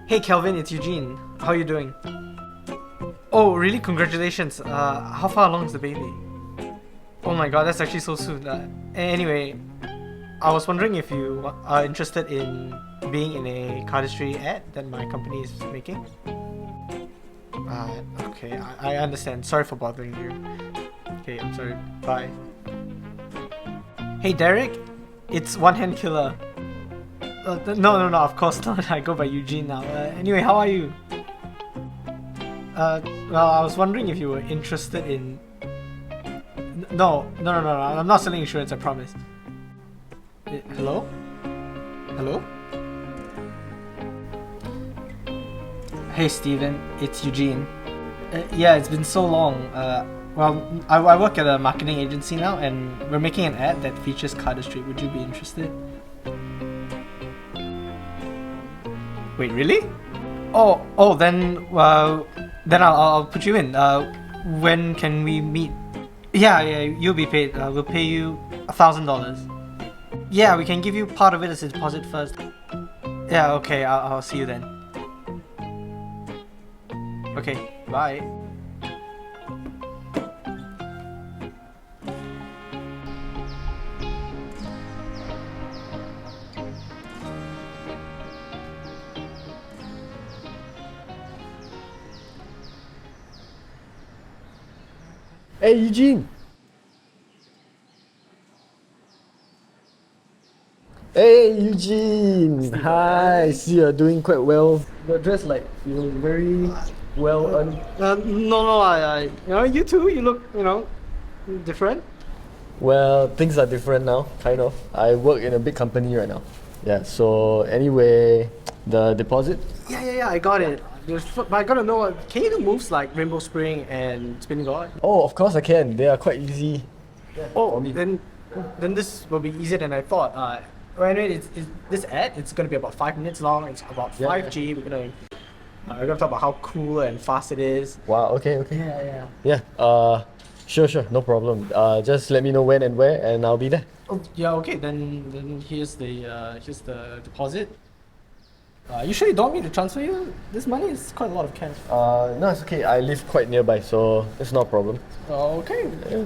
Hey Kelvin, it's Eugene. How are you doing? Oh, really? Congratulations. How far along is the baby? Oh my god, that's actually so soon. Anyway, I was wondering if you are interested in being in a cardistry ad that my company is making. Okay, I understand. Sorry for bothering you. Okay, I'm sorry. Bye. Hey Derek, it's One Hand Killer. No, of course not. I go by Eugene now. Anyway, how are you? Well, I was wondering if you were interested in... No, I'm not selling insurance, I promise. Hello? Hello? Hey Steven, it's Eugene. Yeah, it's been so long. Well, I work at a marketing agency now, and we're making an ad that features cardistry. Would you be interested? Wait, really? Then I'll put you in. When can we meet? Yeah, you'll be paid. We'll pay you $1,000. Yeah, we can give you part of it as a deposit first. Yeah, okay, I'll see you then. Okay, bye. Hey Eugene! Hey Eugene! Hi! See, you're doing quite well. You're dressed like very well. No, you too. You look, different. Well, things are different now, kind of. I work in a big company right now. Yeah. So anyway, the deposit. Yeah, I got it. But I gotta know, can you do moves like Rainbow Spring and Spinning God? Oh, of course I can. They are quite easy. Oh, then this will be easier than I thought. Well, anyway, this ad, it's gonna be about 5 minutes long. It's about 5G. We're gonna talk about how cool and fast it is. Wow. Okay. Yeah. Sure. No problem. Just let me know when and where, and I'll be there. Oh, yeah. Okay. Then here's the deposit. You sure you don't want me to transfer you this money? It's quite a lot of cash. No, it's okay. I live quite nearby, so it's no problem. Okay. Yeah.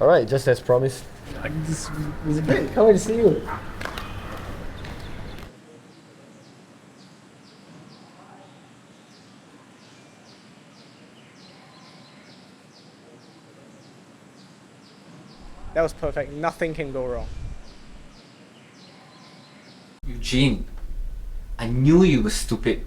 Alright, just as promised. This is great. Can't wait to see you. That was perfect. Nothing can go wrong. Eugene, I knew you were stupid,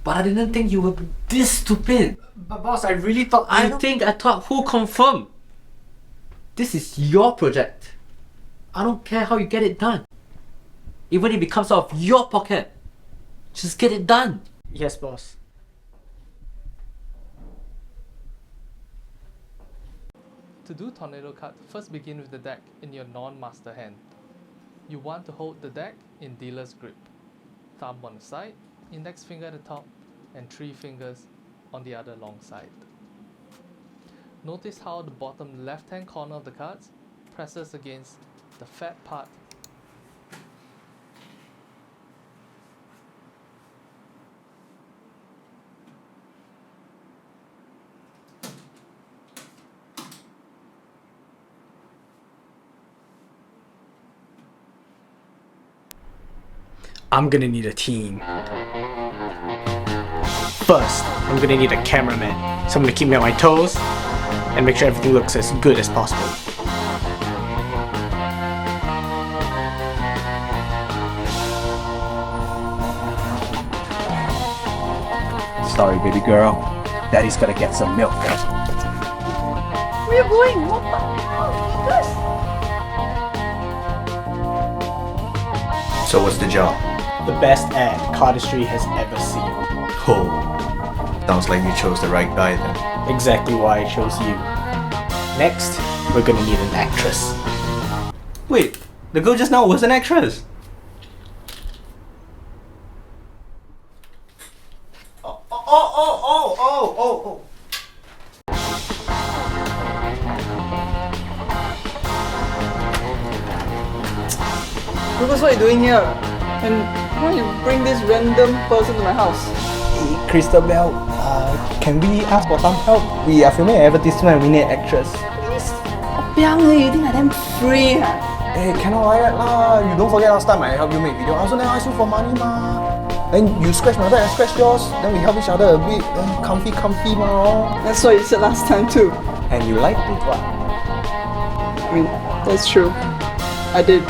but I didn't think you were this stupid. But boss, I really thought... I thought who confirmed? This is your project. I don't care how you get it done. Even if it comes out of your pocket, just get it done. Yes, boss. To do tornado cut, first begin with the deck in your non-master hand. You want to hold the deck in dealer's grip. Thumb on the side, index finger at the top, and 3 fingers on the other long side. Notice how the bottom left-hand corner of the cards presses against the fat part. I'm gonna need a team. First, I'm gonna need a cameraman. Someone to keep me on my toes and make sure everything looks as good as possible. Sorry, baby girl. Daddy's gotta get some milk. Where are you going? What the hell? This? So what's the job? The best ad Cardistry has ever seen. Oh, sounds like you chose the right guy then. Exactly why I chose you. Next, we're gonna need an actress. Wait, the girl just now was an actress. Oh. Lucas, what are you doing here? And why you bring this random person to my house? Christabel, can we ask for some help? We are filming an advertisement and we need an actress. Please. You think I damn free? Hey, cannot like that lah. You don't forget last time I helped you make video. I also never asked you for money ma. Then you scratch my back, I scratch yours. Then we help each other a bit. Then comfy ma. That's what you said last time too. And you liked it, what? I mean, that's true. I did.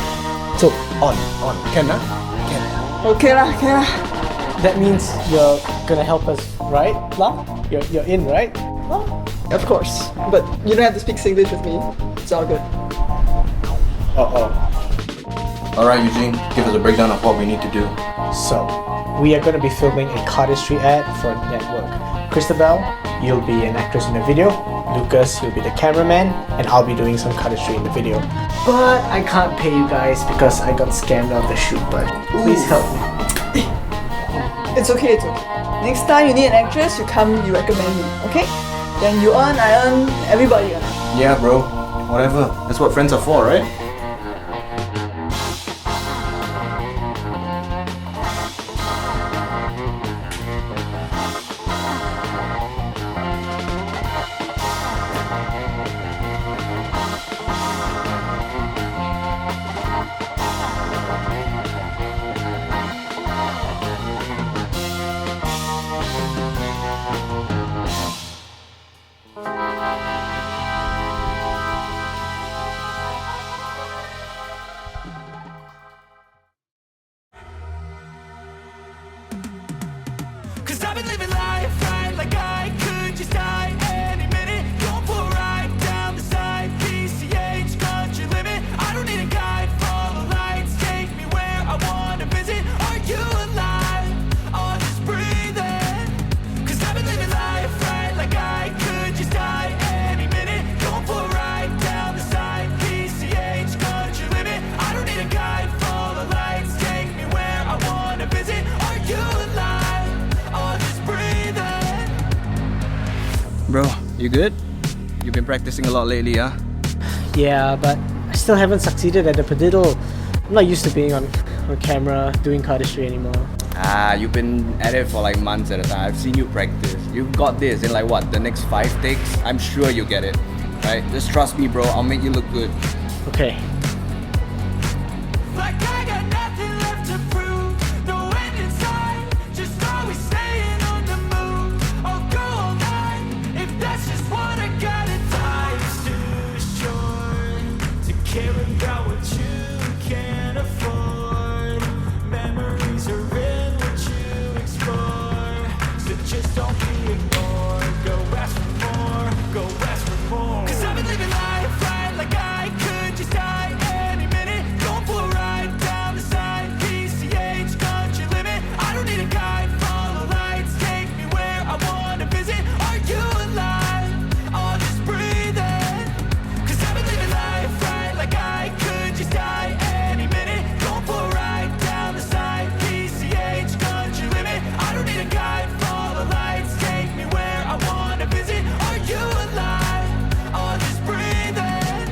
So, on. Can lah? Can. Okay lah. That means you're gonna help us, right, lah? You're in, right? Of course. But you don't have to speak Singlish with me. It's all good. Alright, Eugene, give us a breakdown of what we need to do. So, we are gonna be filming a Cardistry ad for a network. Christabel, you'll be an actress in the video. Lucas, you'll be the cameraman, and I'll be doing some cardistry in the video. But I can't pay you guys because I got scammed on the shoot, but please help me. It's okay. Next time you need an actress, you come, you recommend me, okay? Then you earn, I earn, everybody earn. Yeah, bro. Whatever. That's what friends are for, right? Cause I've been living life right like I could just die any minute. Going for a ride down the side, PCH, country limit. I don't need a guide, follow lights, take me where I wanna visit. Are you alive? Or just breathing? Cause I've been living life right like I could just die any minute. Going for a ride down the side, PCH, country limit. I don't need a guide, follow lights, take me where I wanna visit. Are you alive? Bro, you good? You've been practicing a lot lately, huh? Yeah, but I still haven't succeeded at the padiddle. I'm not used to being on camera doing cardistry anymore. You've been at it for like months at a time. I've seen you practice. You've got this in like what, the next 5 takes? I'm sure you get it. Right? Just trust me, bro. I'll make you look good. Okay. Like I got nothing left to prove. No end in sight. Just always staying on the move. I'll go all night if that's just what I gotta do. Life's too short to care about what you can't afford. Memories are in what you explore. So just don't be ignored. Go ask for more. Go ask for more. Cause I've been living life right like I could just die any minute. Going for a ride down the side, PCH, country limit. I don't need a guide, follow lights, take me where I wanna visit. Are you alive? Or just breathing? Cause I've been living life right like I could just die any minute. Going for a ride down the side, PCH, country limit. I don't need a guide, follow lights, take me where I wanna visit. Are you alive? Or just breathing?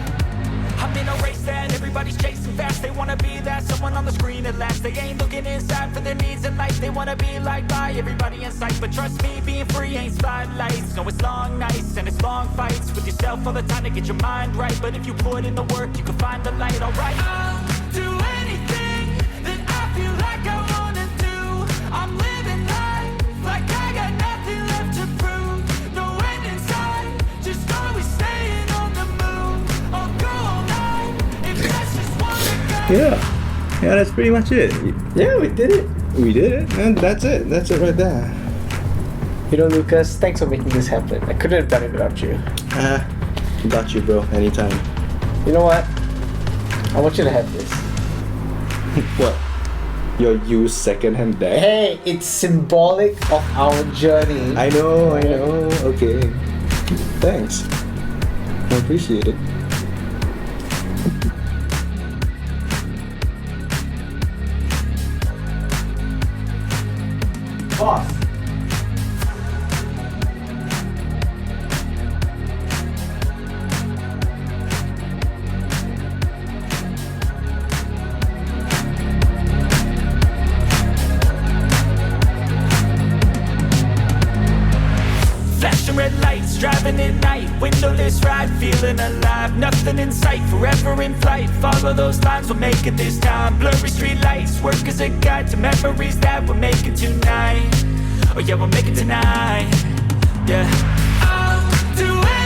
I'm in a race that everybody's chasing fast. They wanna be that someone on the screen at last. They ain't looking inside for their needs in life. They wanna be liked by everybody in sight. But trust me, being free ain't spotlights. No, it's long nights and it's long fights with yourself all the time to get your mind right. But if you put in the work, you can find the light, alright? I'll do anything that I feel like I wanna do. I'm living life like I got nothing left to prove. No end in sight, just always staying on the move. I'll go all night if that's just what I got. Yeah, that's pretty much it. Yeah, we did it. We did it, and that's it right there. You know, Lucas, thanks for making this happen. I couldn't have done it without you. Got you, bro. Anytime. You know what? I want you to have this. What? Your used second-hand deck? Hey, it's symbolic of our journey. I know. Okay. Thanks. I appreciate it. Boss. having it light. Windowless ride, feeling alive. Nothing in sight, forever in flight. Follow those lines, we'll make it this time. Blurry street lights, work as a guide to memories that we're making tonight. Oh yeah, we'll make it tonight. Yeah, I'll do it.